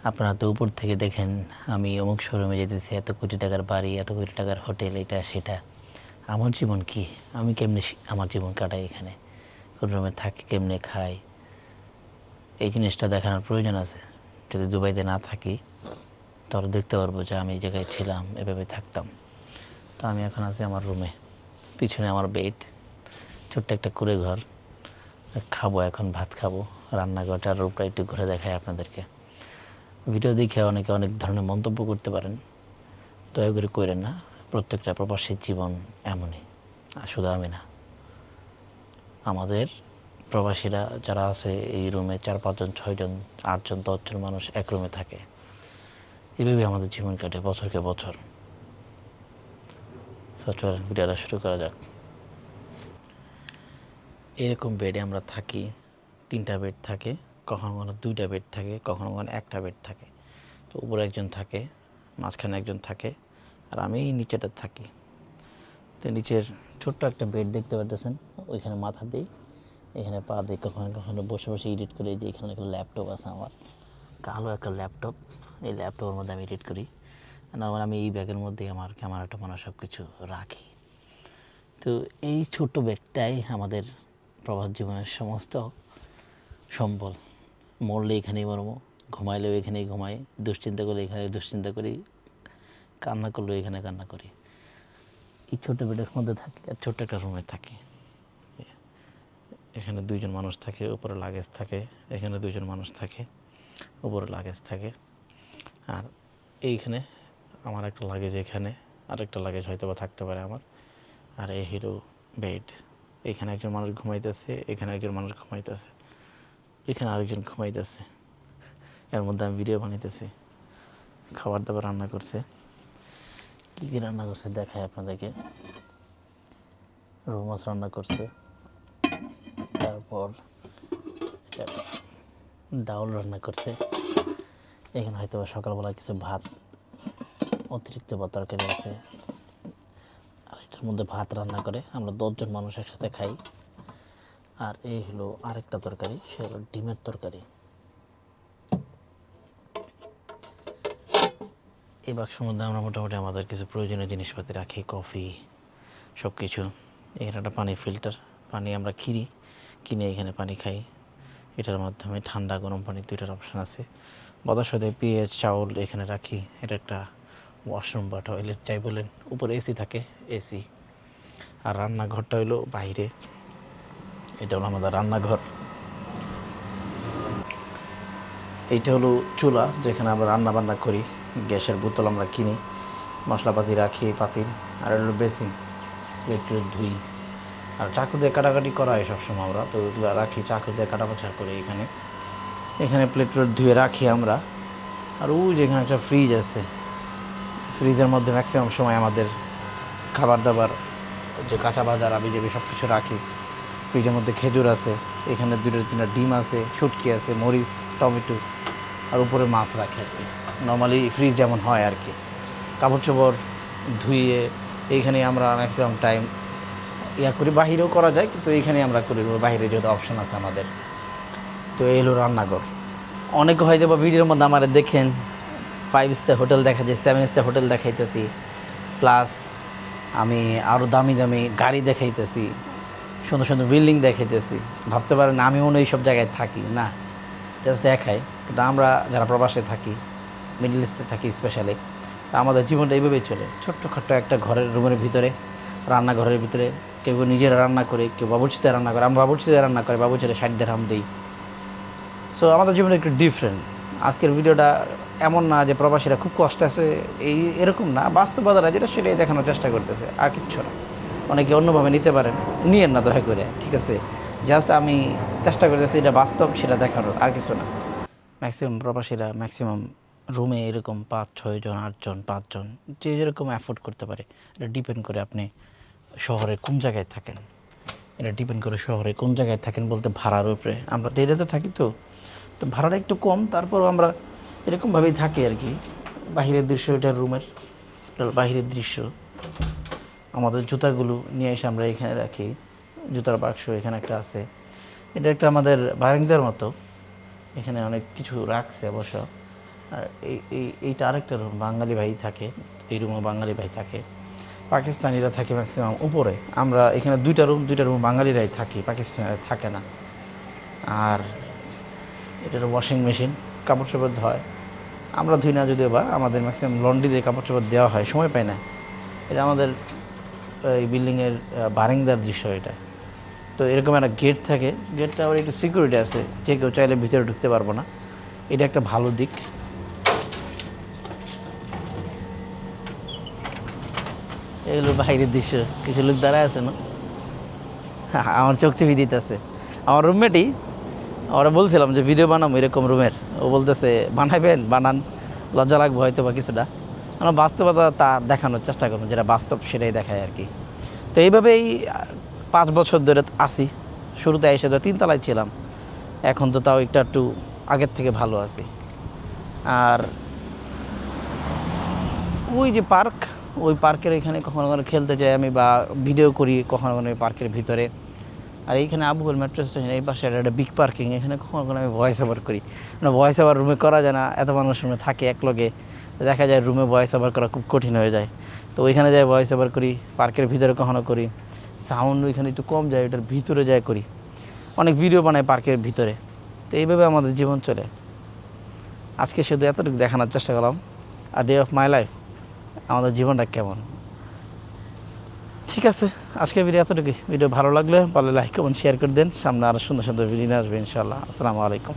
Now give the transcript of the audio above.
আপনারা তো উপর থেকে দেখেন আমি অমুক শোরুমে যেতেছি, এত কোটি টাকার বাড়ি, এত কোটি টাকার হোটেল, এটা সেটা। আমার জীবন কি? আমি কেমনে আমার জীবন কাটাই এখানে, কোন রুমে থাকি, কেমনে খাই, এই জিনিসটা দেখানোর প্রয়োজন আছে। যদি দুবাইতে না থাকি তাহলে দেখতে পারবো যে আমি এই জায়গায় ছিলাম, এভাবে থাকতাম। তো আমি এখন আছি আমার রুমে, পিছনে আমার বেড, ছোট্ট একটা কুঁড়ে ঘর। খাবো এখন, ভাত খাবো। রান্নাঘরটার রূপটা একটু ঘুরে দেখায় আপনাদেরকে। ভিডিও দেখে অনেকে অনেক ধরনের মন্তব্য করতে পারেন, দয়া করে করেন না। প্রত্যেকটা প্রবাসীর জীবন এমনই, আর শুধু আমি না, আমাদের প্রবাসীরা যারা আছে এই রুমে 4-5 জন, 6 জন, 8 জন, 10 জন মানুষ এক রুমে থাকে। এভাবে আমাদের জীবন কাটে বছরকে বছর। চলেন ভিডিওটা শুরু করা যাক। এরকম বেডে আমরা থাকি, 3টা বেড থাকে, কখনো কখনো 2টা বেড থাকে, কখনো কখনো একটা বেড থাকে। তো উপরে একজন থাকে, মাঝখানে একজন থাকে, আর আমি এই নিচেটা থাকি। তো নিচের ছোট্ট একটা বেড দেখতে পাচ্ছেন, ওইখানে মাথা দিই, এখানে পা দিই, কখনো কখনো বসে বসে এডিট করি। যে এখানে একটা ল্যাপটপ আছে আমার, কালো একটা ল্যাপটপ, এই ল্যাপটপের মধ্যে আমি এডিট করি। আর আমি এই ব্যাগের মধ্যেই আমার ক্যামেরাটা মানে সব কিছু রাখি। তো এই ছোট্ট ব্যাগটাই আমাদের প্রবাস জীবনের সমস্ত সম্বল। মরলে এখানেই মরবো, ঘুমাইলেও এখানেই ঘুমাই, দুশ্চিন্তা করলে এখানে দুশ্চিন্তা করি, কান্না করলেও এখানে কান্না করি। এই ছোট্ট বেডের মধ্যে থাকি আর ছোট্ট একটা রুমে থাকি। এখানে 2জন মানুষ থাকে, উপরে লাগেজ থাকে। এখানে 2জন মানুষ থাকে, উপরে লাগেজ থাকে। আর এইখানে আমার একটা লাগেজ, এখানে আরেকটা লাগেজ হয়তো বা থাকতে পারে আমার। আর এই হিরো বেড, এখানে একজন মানুষ ঘুমাইতেছে, এখানে একজন মানুষ ঘুমাইতেছে, এখানে আরেকজন ঘুমাইতেছে। এর মধ্যে আমি ভিডিও বানাইতেছি। খাবার দাবার রান্না করছে, কী কী রান্না করছে দেখায় আপনাদেরকে। রুই মাছ রান্না করছে, তারপর ডাউল রান্না করছে। এখানে হয়তো সকালবেলা কিছু ভাত, অতিরিক্ত বা তরকারি আছে। আর এটার মধ্যে ভাত রান্না করে আমরা 10 জন মানুষ একসাথে খাই। আর এই হলো আরেকটা তরকারি, সেটা হলো ডিমের তরকারি। এই বাক্সের মধ্যে আমরা মোটামুটি আমাদের কিছু প্রয়োজনীয় জিনিসপাতি রাখি, কফি, সব কিছু। এখানে একটা পানি ফিল্টার, পানি আমরা কিনে এখানে পানি খাই। এটার মাধ্যমে ঠান্ডা গরম পানি 2টার অপশান আছে। বদার সাথে পেঁয়াজ, চাউল এখানে রাখি। এটা একটা ওয়াশরুম বা টয়লেট যাই বলেন। উপরে এসি থাকে, এসি। আর রান্নাঘরটা হলো বাইরে, এটা হলো আমাদের রান্নাঘর। এইটা হলো চুলা, যেখানে আমরা রান্না বান্না করি। গ্যাসের বোতল আমরা কিনি, মশলাপাতি রাখি পাতিল। আর এটা হলো বেসিন, প্লেট ধুই। আর চাকু দিয়ে কাটাকাটি করা হয় সবসময়, আমরা তো ওগুলো রাখি, চাকু দিয়ে কাটাপাটা করি এখানে। এখানে প্লেট ধুয়ে রাখি আমরা। আর ওই যেখানে একটা ফ্রিজ আছে, ফ্রিজের মধ্যে ম্যাক্সিমাম সময় আমাদের খাবার দাবার, যে কাঁচা বাজার আবিজাবি সব কিছু রাখি। ফ্রিজের মধ্যে খেজুর আছে, এখানে 2-3টা ডিম আছে, শুটকি আছে, মরিচ, টমেটো, আর উপরে মাছ রাখি আর কি। নর্মালি ফ্রিজ যেমন হয় আর কি। কাপড় চোপড় ধুয়ে এইখানে আমরা ম্যাক্সিমাম টাইম করি। বাহিরেও করা যায়, কিন্তু এইখানে আমরা করি, বাহিরে যেহেতু অপশান আছে আমাদের। তো এই হলো রান্নাঘর। অনেকে হয়তো বা ভিডিওর মধ্যে আমার দেখেন 5 স্টার হোটেল দেখা যায়, 7 স্টার হোটেল দেখাইতেছি, প্লাস আমি আরও দামি দামি গাড়ি দেখাইতেছি, সুন্দর সুন্দর বিল্ডিং দেখাইতেছি। ভাবতে পারেন আমি মনে হয় সব জায়গায় থাকি না, জাস্ট দেখাই। কিন্তু আমরা যারা প্রবাসে থাকি, মিডল ইস্টে থাকি স্পেশালি, তা আমাদের জীবনটা এইভাবেই চলে। ছোট্টখাট্ট একটা ঘরের রুমের ভিতরে, রান্নাঘরের ভিতরে। কেউ নিজেরা রান্না করে, কেউ বাবুর্চিতে রান্না করে। আমরা বাবুর্চিতে রান্না করে বাবুর্চিতে 60 দিরহাম দিই। সো আমাদের জীবনে একটু ডিফারেন্ট। আজকের ভিডিওটা এমন না যে প্রবাসীরা খুব কষ্ট আছে, এরকম না। বাস্তবতাটা যেটা সেটাই দেখানোর চেষ্টা করতেছে, আর কিচ্ছু না। অনেকে অন্যভাবে নিতে পারেন, নিয়েন না দয়া করে, ঠিক আছে? জাস্ট আমি চেষ্টা করতেছি এটা বাস্তব সেটা দেখানোর, আর কিছু না। ম্যাক্সিমাম প্রবাসীরা ম্যাক্সিমাম রুমে এরকম 5-6 জন, 8 জন, 5 জন, যে যেরকম অ্যাফোর্ড করতে পারে। এটা ডিপেন্ড করে আপনি শহরে কোন জায়গায় থাকেন। এটা ডিপেন্ড করে শহরে কোন জায়গায় থাকেন বলতে ভাড়ার উপরে। আমরা ডেলিতে থাকি, তো তো ভাড়াটা একটু কম, তারপরও আমরা এরকমভাবেই থাকি আর কি। বাহিরের দৃশ্য, এটা রুমের, এটা বাহিরের দৃশ্য। আমাদের জুতাগুলো নিয়ে এসে আমরা এখানে রাখি, জুতার বাক্স এখানে একটা আছে। এটা একটা আমাদের বারান্দার মতো, এখানে অনেক কিছু রাখছে অবশ্য। আর এইটা আরেকটা রুম, বাঙালি ভাই থাকে, এই রুমও বাঙালি ভাই থাকে, পাকিস্তানিরা থাকে ম্যাক্সিমাম উপরে। আমরা এখানে দুইটা রুম বাঙালিরাই থাকি, পাকিস্তানিরা থাকে না। আর এটা ওয়াশিং মেশিন, কাপড় চোপড় ধোয়, আমরা ধুই না যদিও, বা আমাদের ম্যাক্সিমাম লন্ড্রি দিয়ে কাপড় চোপড় দেওয়া হয়, সময় পাই না। এটা আমাদের এই বিল্ডিংয়ের বারান্দার দৃশ্য এটা। তো এরকম একটা গেট থাকে, গেটটা আবার একটু সিকিউরিটি আছে, যে কেউ চাইলে ভিতরে ঢুকতে পারবো না, এটা একটা ভালো দিক। এগুলো বাইরের দৃশ্য, কিছু লোক দাঁড়ায় আছে না, আমার চোখ টিভি দিতেছে। আমার রুমমেটই, আমরা বলছিলাম যে ভিডিও বানাবো এরকম রুমের, ও বলতেছে বানাবেন, বানান, লজ্জা লাগবে হয়তো বা কিছুটা, আমরা বাস্তবতা তা দেখানোর চেষ্টা করবো, যেটা বাস্তব সেটাই দেখায় আর কি। তো এইভাবেই 5 বছর ধরে আসি। শুরুতে এসে তো 3 তলায় ছিলাম, এখন তো তাও একটু আগের থেকে ভালো আছি। আর ওই যে পার্ক, ওই পার্কের এখানে কখনো কখনো খেলতে যাই আমি, বা ভিডিও করি কখনো কখনো ওই পার্কের ভিতরে। আর এইখানে আবুল মেট্রো স্টেশন এই পাশে একটা বিগ পার্কিং, এখানে কখনো কখনো আমি ভয়েস ওভার করি। মানে ভয়েস ওভার রুমে করা যায় না, এত মানুষ রুমে থাকে এক লগে, দেখা যায় রুমে ভয়েস ওভার করা খুব কঠিন হয়ে যায়। তো ওইখানে যাই ভয়েস ওভার করি, পার্কের ভিতরে কখনো করি, সাউন্ড ওইখানে একটু কম যায়, ওইটার ভিতরে যায় করি, অনেক ভিডিও বানাই পার্কের ভিতরে। তো এইভাবে আমাদের জীবন চলে। আজকে শুধু এতটুকু দেখানোর চেষ্টা করলাম, আর ডে অফ মাই লাইফ, আমাদের জীবনটা কেমন। ঠিক আছে, আজকে ভিডিও এতটুকুই। ভিডিও ভালো লাগলে পারলে লাইক কমেন্ট শেয়ার করে দেন। সামনে আরও সুন্দর সুন্দর ভিডিও আসবে ইনশাআল্লাহ। আসসালামু আলাইকুম।